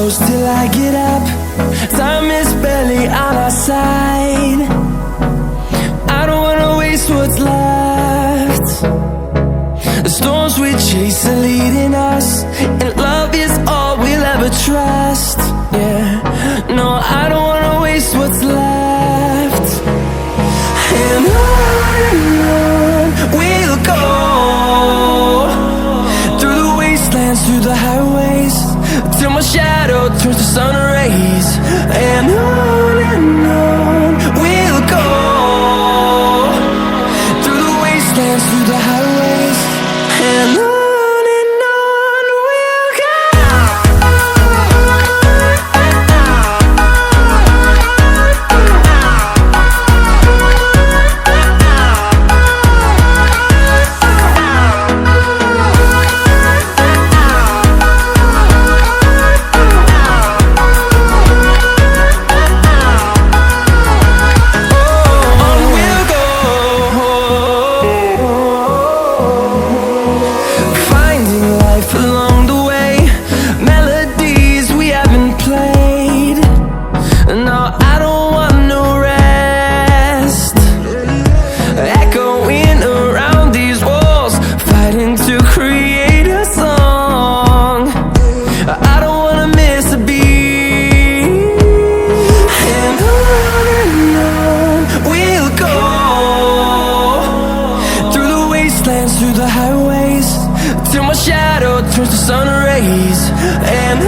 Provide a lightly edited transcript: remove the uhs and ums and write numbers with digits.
close till I get up. Time is barely on our side. I don't wanna waste what's left. The storms we chase are leading us, and love is all we'll ever trust. Yeah, no, I don't wanna waste what's left. And on we'll go, through the wastelands, through the highways, till my shadow turns to sun rays. And on we'll go, through the wastelands, through the highways, and on we'll go. Through the highways, till my shadow turns to sun rays. And